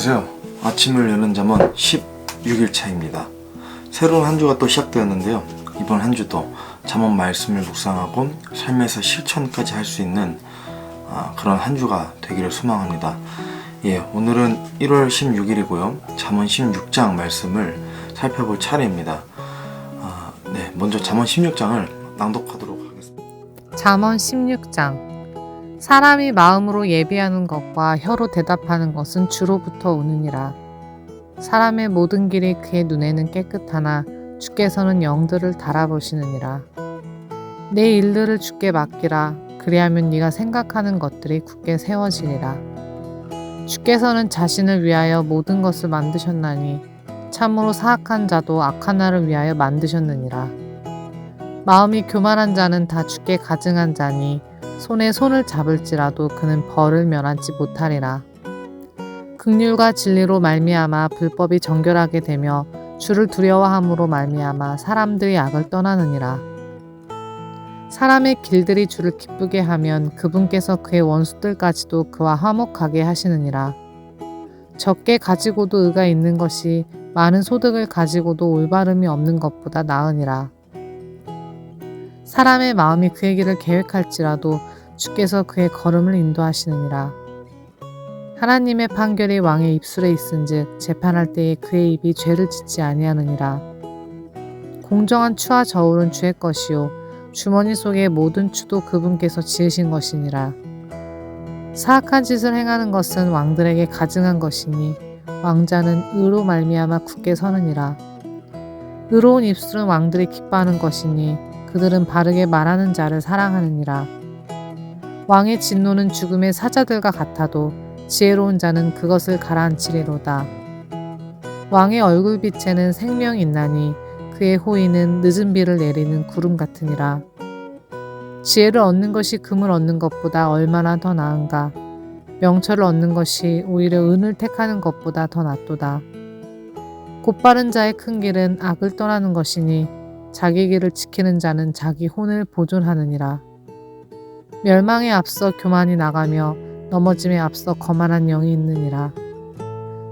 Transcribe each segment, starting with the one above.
안녕하세요. 아침을 여는 잠은 16일차입니다. 새로운 한 주가 또 시작되었는데요. 이번 한 주도 잠언 말씀을 묵상하고 삶에서 실천까지 할 수 있는 그런 한 주가 되기를 소망합니다. 오늘은 1월 16일이고요. 잠언 16장 말씀을 살펴볼 차례입니다. 먼저 잠언 16장을 낭독하도록 하겠습니다. 잠언 16장. 사람이 마음으로 예비하는 것과 혀로 대답하는 것은 주로부터 오느니라. 사람의 모든 길이 그의 눈에는 깨끗하나 주께서는 영들을 달아보시느니라. 내 일들을 주께 맡기라. 그리하면 네가 생각하는 것들이 굳게 세워지리라. 주께서는 자신을 위하여 모든 것을 만드셨나니 참으로 사악한 자도 악한 날을 위하여 만드셨느니라. 마음이 교만한 자는 다 주께 가증한 자니 손에 손을 잡을지라도 그는 벌을 면하지 못하리라. 긍휼과 진리로 말미암아 불법이 정결하게 되며 주를 두려워함으로 말미암아 사람들이 악을 떠나느니라. 사람의 길들이 주를 기쁘게 하면 그분께서 그의 원수들까지도 그와 화목하게 하시느니라. 적게 가지고도 의가 있는 것이 많은 소득을 가지고도 올바름이 없는 것보다 나으니라. 사람의 마음이 그의 길을 계획할지라도 주께서 그의 걸음을 인도하시느니라. 하나님의 판결이 왕의 입술에 있은즉 재판할 때에 그의 입이 죄를 짓지 아니하느니라. 공정한 추와 저울은 주의 것이요 주머니 속의 모든 추도 그분께서 지으신 것이니라. 사악한 짓을 행하는 것은 왕들에게 가증한 것이니 왕자는 의로 말미암아 굳게 서느니라. 의로운 입술은 왕들이 기뻐하는 것이니 그들은 바르게 말하는 자를 사랑하느니라. 왕의 진노는 죽음의 사자들과 같아도 지혜로운 자는 그것을 가라앉히리로다. 왕의 얼굴빛에는 생명이 있나니 그의 호의는 늦은 비를 내리는 구름 같으니라. 지혜를 얻는 것이 금을 얻는 것보다 얼마나 더 나은가. 명철을 얻는 것이 오히려 은을 택하는 것보다 더 낫도다. 곧바른 자의 큰 길은 악을 떠나는 것이니 자기 길을 지키는 자는 자기 혼을 보존하느니라. 멸망에 앞서 교만이 나가며 넘어짐에 앞서 거만한 영이 있느니라.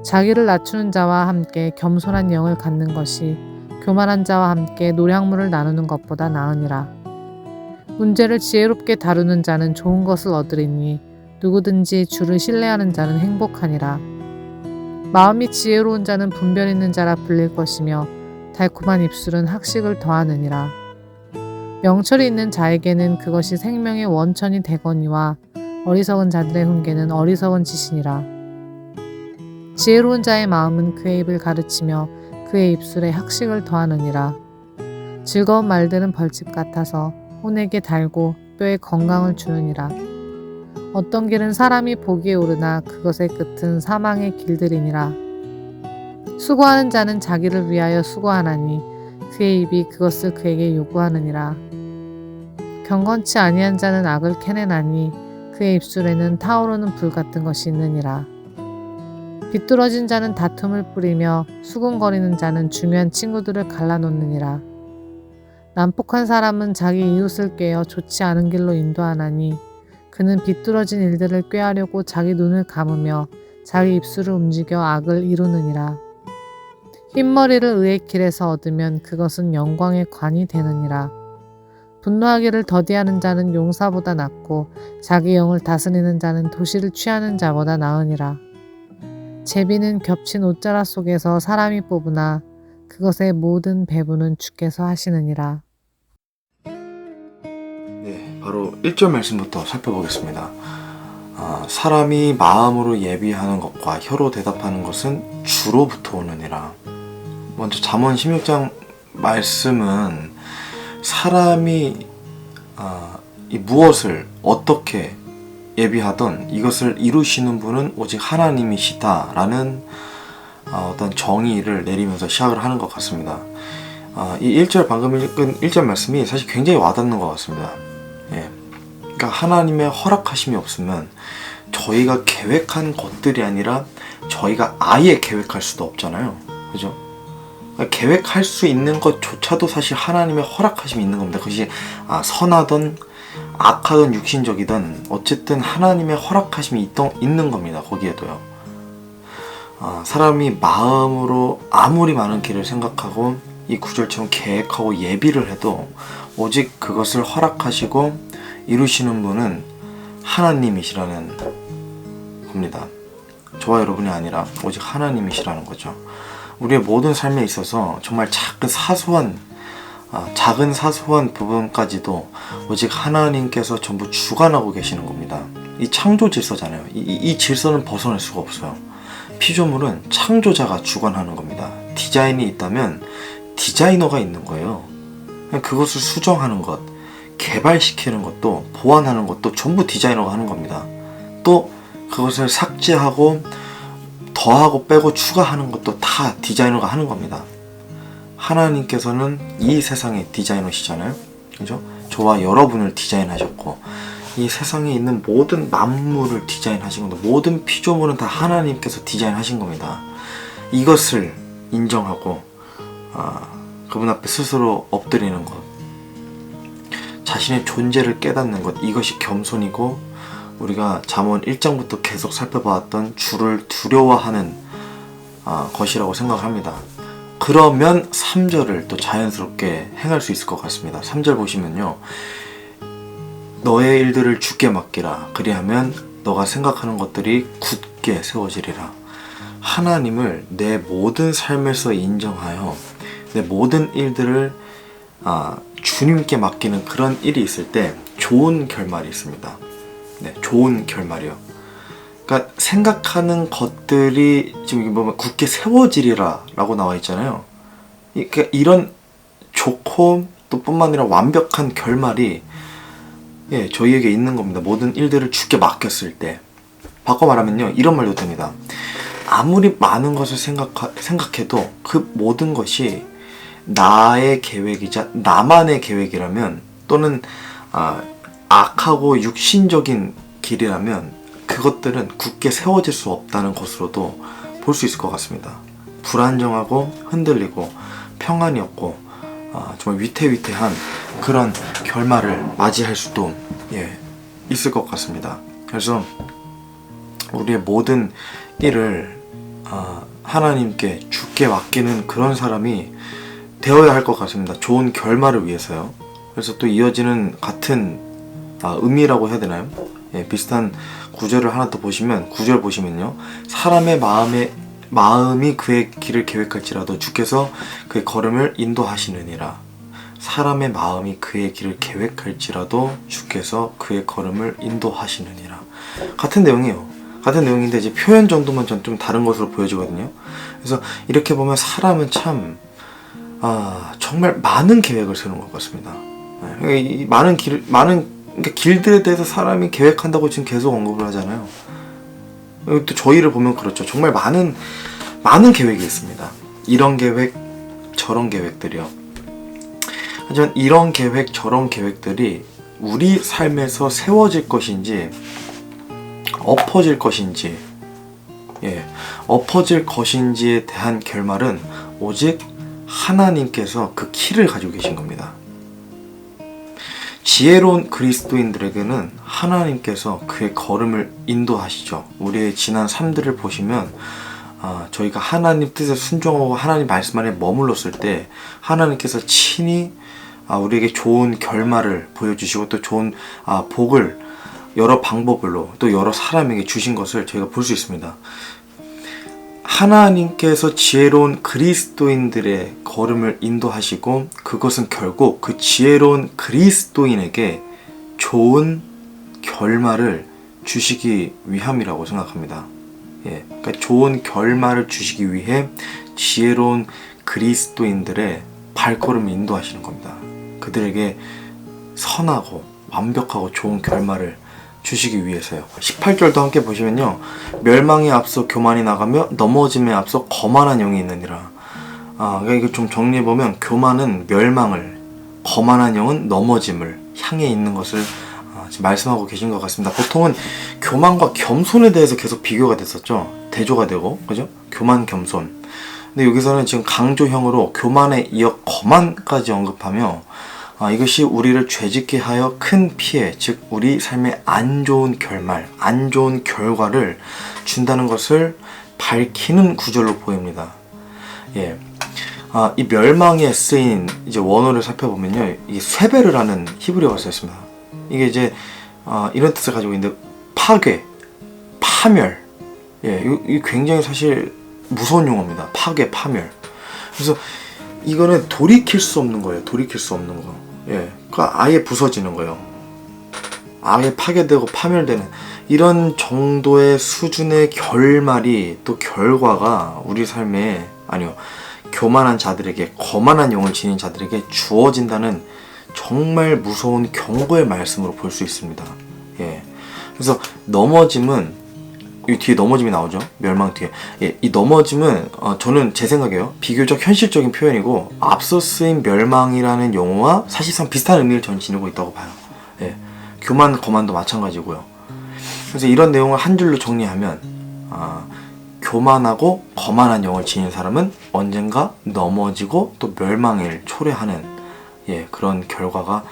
자기를 낮추는 자와 함께 겸손한 영을 갖는 것이 교만한 자와 함께 노량물을 나누는 것보다 나으니라. 문제를 지혜롭게 다루는 자는 좋은 것을 얻으리니 누구든지 주를 신뢰하는 자는 행복하니라. 마음이 지혜로운 자는 분별 있는 자라 불릴 것이며 달콤한 입술은 학식을 더하느니라. 명철이 있는 자에게는 그것이 생명의 원천이 되거니와 어리석은 자들의 훈계는 어리석은 짓이니라. 지혜로운 자의 마음은 그의 입을 가르치며 그의 입술에 학식을 더하느니라. 즐거운 말들은 벌집 같아서 혼에게 달고 뼈에 건강을 주느니라. 어떤 길은 사람이 보기에 오르나 그것의 끝은 사망의 길들이니라. 수고하는 자는 자기를 위하여 수고하나니 그의 입이 그것을 그에게 요구하느니라. 경건치 아니한 자는 악을 캐내나니 그의 입술에는 타오르는 불 같은 것이 있느니라. 비뚤어진 자는 다툼을 뿌리며 수군거리는 자는 중요한 친구들을 갈라놓느니라. 난폭한 사람은 자기 이웃을 꾀어 좋지 않은 길로 인도하나니 그는 비뚤어진 일들을 꾀하려고 자기 눈을 감으며 자기 입술을 움직여 악을 이루느니라. 흰머리를 의의 길에서 얻으면 그것은 영광의 관이 되느니라. 분노하기를 더디하는 자는 용사보다 낫고 자기 영을 다스리는 자는 도시를 취하는 자보다 나으니라. 제비는 겹친 옷자락 속에서 사람이 뽑으나 그것의 모든 배부는 주께서 하시느니라. 바로 1절 말씀부터 살펴보겠습니다. 사람이 마음으로 예비하는 것과 혀로 대답하는 것은 주로부터 오느니라. 먼저 잠언 16장 말씀은 사람이 이 무엇을 어떻게 예비하던 이것을 이루시는 분은 오직 하나님이시다라는 어떤 정의를 내리면서 시작을 하는 것 같습니다. 이 1절 방금 읽은 1절 말씀이 사실 굉장히 와닿는 것 같습니다. 그러니까 하나님의 허락하심이 없으면 저희가 계획한 것들이 아니라 저희가 아예 계획할 수도 없잖아요. 그죠? 계획할 수 있는 것조차도 사실 하나님의 허락하심이 있는 겁니다. 그것이 선하든 악하든 육신적이든 어쨌든 하나님의 허락하심이 있는 겁니다. 거기에도요. 사람이 마음으로 아무리 많은 길을 생각하고 이 구절처럼 계획하고 예비를 해도 오직 그것을 허락하시고 이루시는 분은 하나님이시라는 겁니다. 저와 여러분이 아니라 오직 하나님이시라는 거죠. 우리의 모든 삶에 있어서 정말 작은 사소한 부분까지도 오직 하나님께서 전부 주관하고 계시는 겁니다. 이 창조 질서잖아요. 이 질서는 벗어날 수가 없어요. 피조물은 창조자가 주관하는 겁니다. 디자인이 있다면 디자이너가 있는 거예요. 그것을 수정하는 것, 개발시키는 것도, 보완하는 것도 전부 디자이너가 하는 겁니다. 또 그것을 삭제하고 더하고 빼고 추가하는 것도 다 디자이너가 하는 겁니다. 하나님께서는 이 세상의 디자이너시잖아요. 그죠? 저와 여러분을 디자인하셨고 이 세상에 있는 모든 만물을 디자인하신 겁니다. 모든 피조물은 다 하나님께서 디자인하신 겁니다. 이것을 인정하고 그분 앞에 스스로 엎드리는 것, 자신의 존재를 깨닫는 것, 이것이 겸손이고 우리가 잠언 1장부터 계속 살펴봤던 주를 두려워하는 것이라고 생각합니다. 그러면 3절을 또 자연스럽게 행할 수 있을 것 같습니다. 3절 보시면요, 너의 일들을 주께 맡기라. 그리하면 너가 생각하는 것들이 굳게 세워지리라. 하나님을 내 모든 삶에서 인정하여 내 모든 일들을 주님께 맡기는 그런 일이 있을 때 좋은 결말이 있습니다. 네, 좋은 결말이요. 그러니까 생각하는 것들이 지금 보면 굳게 세워지리라 라고 나와 있잖아요. 그러니까 이런 좋고 또 뿐만 아니라 완벽한 결말이 저희에게 있는 겁니다. 모든 일들을 주께 맡겼을 때. 바꿔 말하면요, 이런 말도 됩니다. 아무리 많은 것을 생각해도 그 모든 것이 나의 계획이자 나만의 계획이라면, 또는 악하고 육신적인 길이라면 그것들은 굳게 세워질 수 없다는 것으로도 볼 수 있을 것 같습니다. 불안정하고 흔들리고 평안이 없고 정말 위태위태한 그런 결말을 맞이할 수도 있을 것 같습니다. 그래서 우리의 모든 일을 하나님께 주께 맡기는 그런 사람이 되어야 할 것 같습니다. 좋은 결말을 위해서요. 그래서 또 이어지는 같은 의미라고 해야 되나요? 비슷한 구절을 하나 더 보시면, 9절 보시면요, 사람의 마음이 그의 길을 계획할지라도 주께서 그의 걸음을 인도하시느니라. 사람의 마음이 그의 길을 계획할지라도 주께서 그의 걸음을 인도하시느니라. 같은 내용이에요. 같은 내용인데 이제 표현 정도만 전 좀 다른 것으로 보여지거든요. 그래서 이렇게 보면 사람은 참 정말 많은 계획을 세우는 것 같습니다. 이 많은 길들에 대해서 사람이 계획한다고 지금 계속 언급을 하잖아요. 또 저희를 보면 그렇죠. 정말 많은 계획이 있습니다. 이런 계획, 저런 계획들이요. 하지만 이런 계획, 저런 계획들이 우리 삶에서 세워질 것인지 엎어질 것인지, 엎어질 것인지에 대한 결말은 오직 하나님께서 그 키를 가지고 계신 겁니다. 지혜로운 그리스도인들에게는 하나님께서 그의 걸음을 인도하시죠. 우리의 지난 삶들을 보시면 저희가 하나님 뜻에 순종하고 하나님 말씀 안에 머물렀을 때 하나님께서 친히 우리에게 좋은 결말을 보여주시고 또 좋은 복을 여러 방법으로 또 여러 사람에게 주신 것을 저희가 볼 수 있습니다. 하나님께서 지혜로운 그리스도인들의 걸음을 인도하시고 그것은 결국 그 지혜로운 그리스도인에게 좋은 결말을 주시기 위함이라고 생각합니다. 그러니까 좋은 결말을 주시기 위해 지혜로운 그리스도인들의 발걸음을 인도하시는 겁니다. 그들에게 선하고 완벽하고 좋은 결말을 주시기 위해서요. 18절도 함께 보시면요, 멸망에 앞서 교만이 나가며 넘어짐에 앞서 거만한 영이 있느니라. 그러니까 이거 좀 정리해보면 교만은 멸망을, 거만한 영은 넘어짐을 향해 있는 것을 지금 말씀하고 계신 것 같습니다. 보통은 교만과 겸손에 대해서 계속 비교가 됐었죠. 대조가 되고, 그죠? 교만, 겸손. 근데 여기서는 지금 강조형으로 교만에 이어 거만까지 언급하며 이것이 우리를 죄짓게 하여 큰 피해, 즉 우리 삶의 안 좋은 결말, 안 좋은 결과를 준다는 것을 밝히는 구절로 보입니다. 예. 이 멸망에 쓰인 이제 원어를 살펴보면요, 이 쇠배르라는 히브리어가 쓰였습니다. 이게 이제 이런 뜻을 가지고 있는데, 파괴, 파멸. 예, 이 굉장히 사실 무서운 용어입니다. 파괴, 파멸. 그래서 이거는 돌이킬 수 없는 거예요. 돌이킬 수 없는 거. 예, 그러니까 아예 부서지는 거예요. 아예 파괴되고 파멸되는 이런 정도의 수준의 결말이, 또 결과가 우리 삶에, 아니요, 교만한 자들에게, 거만한 영을 지닌 자들에게 주어진다는 정말 무서운 경고의 말씀으로 볼 수 있습니다. 예. 그래서 넘어짐은, 이 뒤에 넘어짐이 나오죠. 멸망 뒤에. 예, 이 넘어짐은 저는 제 생각에요, 비교적 현실적인 표현이고, 앞서 쓰인 멸망이라는 용어와 사실상 비슷한 의미를 저는 지니고 있다고 봐요. 예. 교만, 거만도 마찬가지고요. 그래서 이런 내용을 한 줄로 정리하면, 교만하고 거만한 영을 지닌 사람은 언젠가 넘어지고 또 멸망을 초래하는, 예, 그런 결과가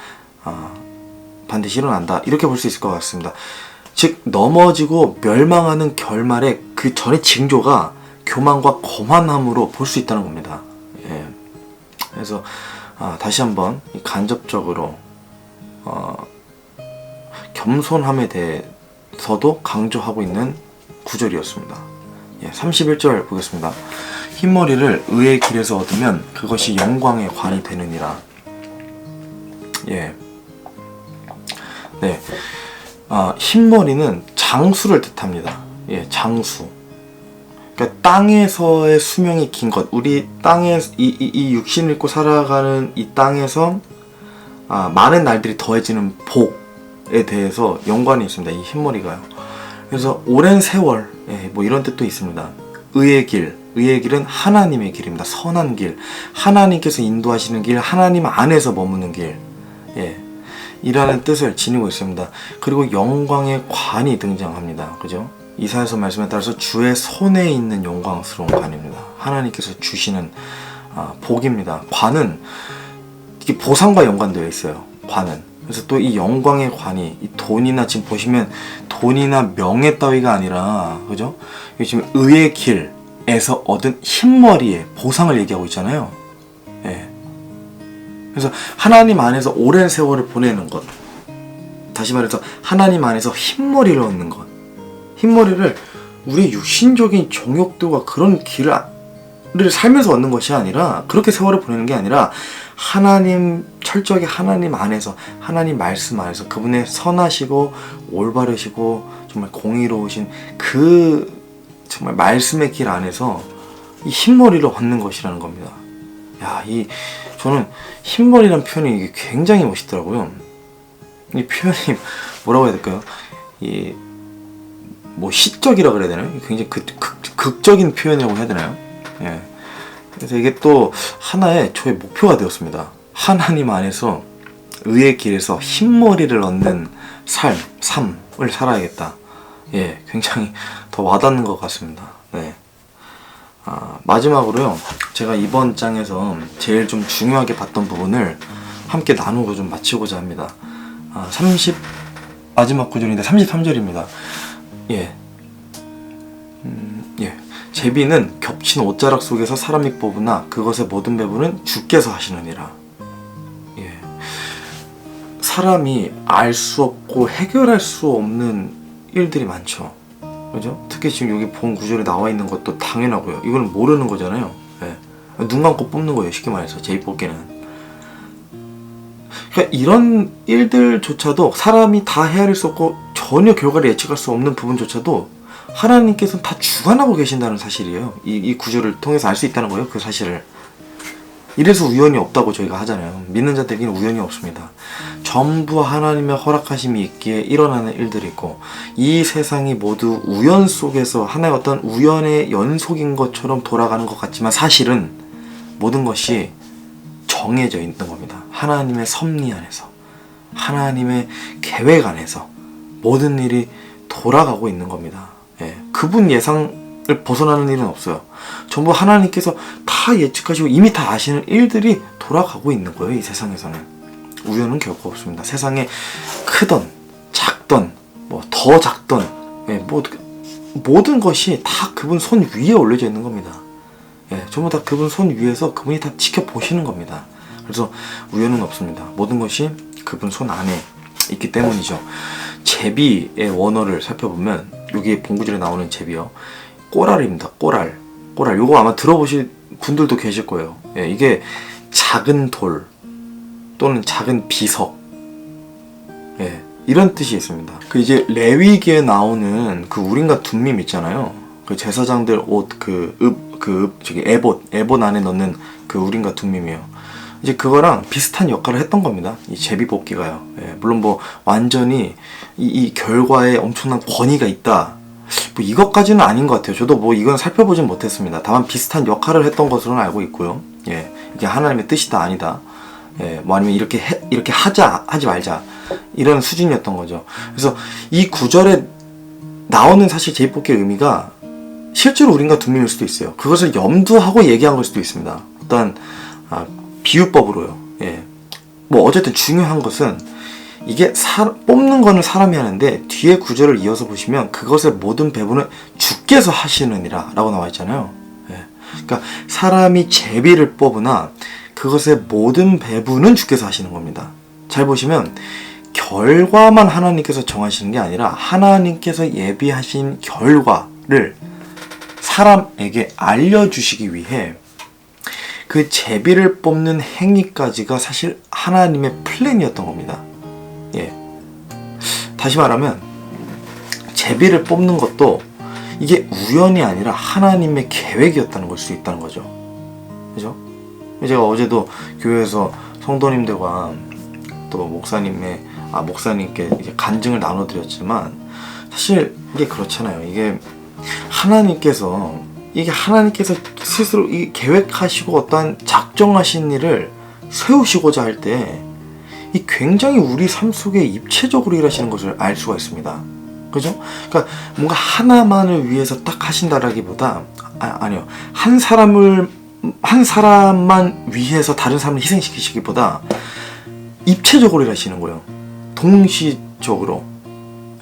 반드시 일어난다, 이렇게 볼 수 있을 것 같습니다. 즉, 넘어지고 멸망하는 결말의 그 전의 징조가 교만과 거만함으로 볼 수 있다는 겁니다. 예. 그래서 다시 한번 간접적으로 겸손함에 대해서도 강조하고 있는 구절이었습니다. 예, 31절 보겠습니다. 흰머리를 의의 길에서 얻으면 그것이 영광의 관이 되느니라. 예. 네. 흰머리는 장수를 뜻합니다. 예, 장수. 그러니까 땅에서의 수명이 긴 것, 우리 땅에 이 육신을 입고 살아가는 이 땅에서 많은 날들이 더해지는 복에 대해서 연관이 있습니다. 이 흰머리가요. 그래서 오랜 세월, 예, 뭐 이런 뜻도 있습니다. 의의 길, 의의 길은 하나님의 길입니다. 선한 길, 하나님께서 인도하시는 길, 하나님 안에서 머무는 길, 예, 이라는 뜻을 지니고 있습니다. 그리고 영광의 관이 등장합니다. 그죠? 이사야서 말씀에 따라서 주의 손에 있는 영광스러운 관입니다. 하나님께서 주시는 복입니다. 관은 이게 보상과 연관되어 있어요. 관은. 그래서 또 이 영광의 관이, 이 돈이나, 지금 보시면 돈이나 명예 따위가 아니라, 그죠? 지금 의의 길에서 얻은 흰머리의 보상을 얘기하고 있잖아요. 예. 그래서 하나님 안에서 오랜 세월을 보내는 것, 다시 말해서 하나님 안에서 흰머리를 얻는 것, 흰머리를 우리의 육신적인 정욕들과 그런 길을 살면서 얻는 것이 아니라, 그렇게 세월을 보내는 게 아니라, 하나님, 철저하게 하나님 안에서, 하나님 말씀 안에서, 그분의 선하시고 올바르시고 정말 공의로우신 그 정말 말씀의 길 안에서 이 흰머리를 얻는 것이라는 겁니다. 야, 저는 흰머리라는 표현이 이게 굉장히 멋있더라고요. 이 표현이 뭐라고 해야 될까요? 뭐 시적이라 그래야 되나요? 굉장히 극적인 표현이라고 해야 되나요? 예. 그래서 이게 또 하나의 저의 목표가 되었습니다. 하나님 안에서 의의 길에서 흰머리를 얻는 삶을 살아야겠다. 예, 굉장히 더 와닿는 것 같습니다. 네. 마지막으로요, 제가 이번 장에서 제일 좀 중요하게 봤던 부분을 함께 나누고 좀 마치고자 합니다. 마지막 구절인데 33절입니다. 예. 예. 제비는 겹친 옷자락 속에서 사람이 뽑으나 그것의 모든 배분은 주께서 하시느니라. 예. 사람이 알 수 없고 해결할 수 없는 일들이 많죠. 그죠? 특히 지금 여기 본 구절에 나와 있는 것도 당연하고요. 이거는 모르는 거잖아요. 예. 눈 감고 뽑는 거예요. 쉽게 말해서 제비 뽑기는. 그러니까 이런 일들조차도 사람이 다 헤아릴 수 없고 전혀 결과를 예측할 수 없는 부분조차도 하나님께서는 다 주관하고 계신다는 사실이에요. 이 구절을 통해서 알 수 있다는 거예요. 그 사실을. 이래서 우연이 없다고 저희가 하잖아요. 믿는 자들에게는 우연이 없습니다. 전부 하나님의 허락하심이 있기에 일어나는 일들이 있고, 이 세상이 모두 우연 속에서 하나의 어떤 우연의 연속인 것처럼 돌아가는 것 같지만 사실은 모든 것이 정해져 있는 겁니다. 하나님의 섭리 안에서, 하나님의 계획 안에서 모든 일이 돌아가고 있는 겁니다. 예, 그분 예상을 벗어나는 일은 없어요. 전부 하나님께서 다 예측하시고 이미 다 아시는 일들이 돌아가고 있는 거예요. 이 세상에서는 우연은 결코 없습니다. 세상에 크던 작던 뭐 더 작던, 예, 뭐 모든 것이 다 그분 손 위에 올려져 있는 겁니다. 예, 전부 다 그분 손 위에서 그분이 다 지켜보시는 겁니다. 그래서 우연은 없습니다. 모든 것이 그분 손 안에 있기 때문이죠. 제비의 원어를 살펴보면 여기 본구절에 나오는 제비요, 꼬랄입니다. 꼬랄. 요거 아마 들어보실 분들도 계실 거예요. 예, 이게 작은 돌 또는 작은 비석, 예, 이런 뜻이 있습니다. 그 이제 레위기에 나오는 그 우림과 둠밈 있잖아요. 그 제사장들 옷 저기 에봇 안에 넣는 그 우림과 둠밈이에요. 이제 그거랑 비슷한 역할을 했던 겁니다. 이 제비 뽑기가요. 예, 물론 뭐 완전히 이 결과에 엄청난 권위가 있다, 뭐 이것까지는 아닌 것 같아요. 저도 뭐 이건 살펴보진 못했습니다. 다만 비슷한 역할을 했던 것으로는 알고 있고요. 예, 이게 하나님의 뜻이다 아니다, 예, 뭐 아니면 이렇게 하지 말자, 이런 수준이었던 거죠. 그래서 이 구절에 나오는 사실 제비 뽑기의 의미가 실제로 우린과 둠밈일 수도 있어요. 그것을 염두하고 얘기한 걸 수도 있습니다. 어떤 비유법으로요. 예, 뭐 어쨌든 중요한 것은 이게 뽑는 거는 사람이 하는데 뒤에 구절을 이어서 보시면 그것의 모든 배분은 주께서 하시느니라 라고 나와 있잖아요. 예, 그러니까 사람이 제비를 뽑으나 그것의 모든 배분은 주께서 하시는 겁니다. 잘 보시면 결과만 하나님께서 정하시는 게 아니라 하나님께서 예비하신 결과를 사람에게 알려주시기 위해 그 제비를 뽑는 행위까지가 사실 하나님의 플랜이었던 겁니다. 예, 다시 말하면 제비를 뽑는 것도 이게 우연이 아니라 하나님의 계획이었다는 걸 수 있다는 거죠. 그죠? 제가 어제도 교회에서 성도님들과 또 목사님께 이제 간증을 나눠드렸지만, 사실 이게 그렇잖아요. 이게 하나님께서 스스로 이 계획하시고 어떠한 작정하신 일을 세우시고자 할 때 이 굉장히 우리 삶 속에 입체적으로 일하시는 것을 알 수가 있습니다. 그죠? 그러니까 뭔가 하나만을 위해서 딱 하신다라기보다 아니요, 한 사람만 위해서 다른 사람을 희생시키시기보다 입체적으로 일하시는 거예요. 동시적으로.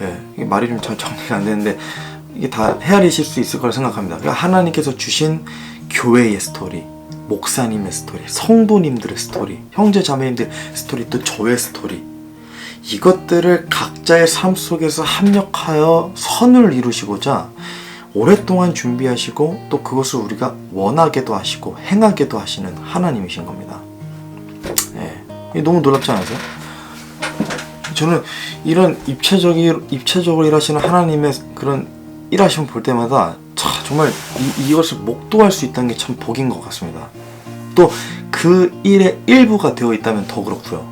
예, 이게 말이 좀 잘 정리가 안 되는데 이게 다 헤아리실 수 있을 거라 생각합니다. 그러니까 하나님께서 주신 교회의 스토리, 목사님의 스토리, 성도님들의 스토리, 형제 자매님들의 스토리, 또 저의 스토리, 이것들을 각자의 삶 속에서 합력하여 선을 이루시고자 오랫동안 준비하시고 또 그것을 우리가 원하게도 하시고 행하게도 하시는 하나님이신 겁니다. 예, 이게 너무 놀랍지 않으세요? 저는 이런 입체적으로 일하시는 하나님의 그런 일하심을 볼 때마다 정말 이것을 목도할 수 있다는 게 참 복인 것 같습니다. 또 그 일의 일부가 되어 있다면 더 그렇고요.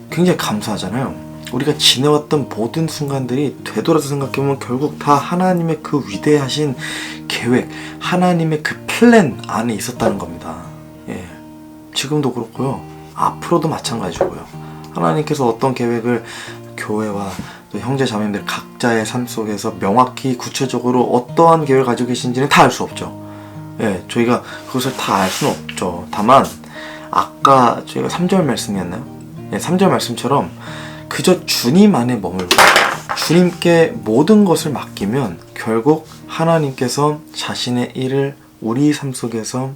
굉장히 감사하잖아요. 우리가 지내왔던 모든 순간들이 되돌아서 생각해보면 결국 다 하나님의 그 위대하신 계획, 하나님의 그 플랜 안에 있었다는 겁니다. 예, 지금도 그렇고요. 앞으로도 마찬가지고요. 하나님께서 어떤 계획을 교회와 또 형제 자매님들 각자의 삶 속에서 명확히 구체적으로 어떠한 계획을 가지고 계신지는 다 알 수 없죠. 예, 저희가 그것을 다 알 수는 없죠. 다만 아까 저희가 3절 말씀이었나요? 예, 3절 말씀처럼 그저 주님 안에 머물고 주님께 모든 것을 맡기면 결국 하나님께서 자신의 일을 우리 삶 속에서,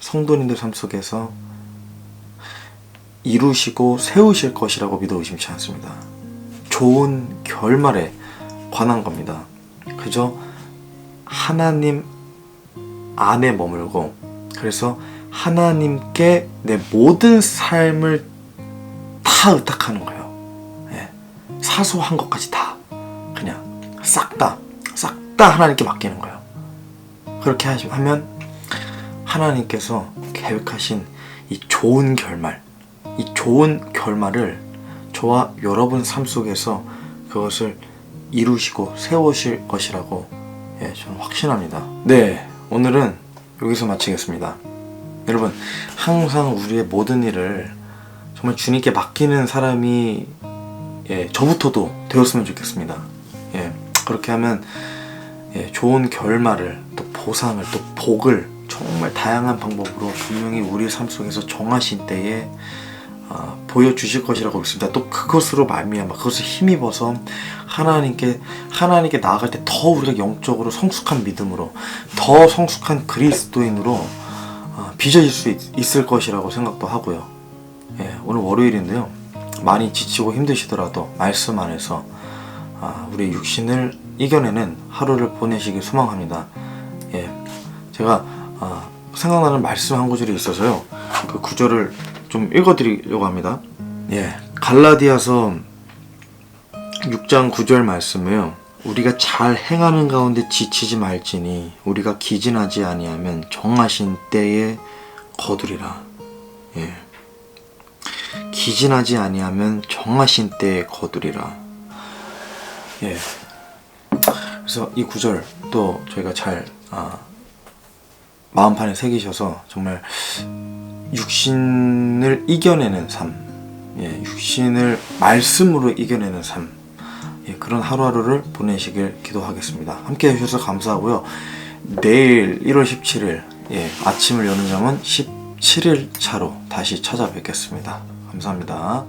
성도님들 삶 속에서 이루시고 세우실 것이라고 믿어 의심치 않습니다. 좋은 결말에 관한 겁니다. 그저 하나님 안에 머물고, 그래서 하나님께 내 모든 삶을 다 의탁하는 거예요. 예, 사소한 것까지 다 그냥 싹 다 하나님께 맡기는 거예요. 그렇게 하면 하나님께서 계획하신 이 좋은 결말을 저와 여러분 삶 속에서 그것을 이루시고 세우실 것이라고, 예, 저는 확신합니다. 네, 오늘은 여기서 마치겠습니다. 여러분, 항상 우리의 모든 일을 정말 주님께 맡기는 사람이, 예, 저부터도 되었으면 좋겠습니다. 예, 그렇게 하면, 예, 좋은 결말을, 또 보상을, 또 복을 정말 다양한 방법으로 분명히 우리 삶 속에서 정하신 때에 보여주실 것이라고 믿습니다. 또 그것으로 말미암아 그것을 힘입어서 하나님께 나아갈 때 더 우리가 영적으로 성숙한 믿음으로, 더 성숙한 그리스도인으로 빚어질 수 있을 것이라고 생각도 하고요. 예, 오늘 월요일인데요. 많이 지치고 힘드시더라도 말씀 안에서 우리 육신을 이겨내는 하루를 보내시길 소망합니다. 예, 제가 생각나는 말씀 한 구절이 있어서요. 그 구절을 좀 읽어드리려고 합니다. 예, 갈라디아서 6장 9절 말씀이요. 우리가 잘 행하는 가운데 지치지 말지니 우리가 기진하지 아니하면 정하신 때에 거두리라. 예, 기진하지 아니하면 정하신 때에 거두리라. 예, 그래서 이 구절 또 저희가 잘 마음판에 새기셔서 정말 육신을 이겨내는 삶, 예, 육신을 말씀으로 이겨내는 삶, 예, 그런 하루하루를 보내시길 기도하겠습니다. 함께 해주셔서 감사하고요. 내일 1월 17일 예, 아침을 여는 잠은 17일 차로 다시 찾아뵙겠습니다. 감사합니다.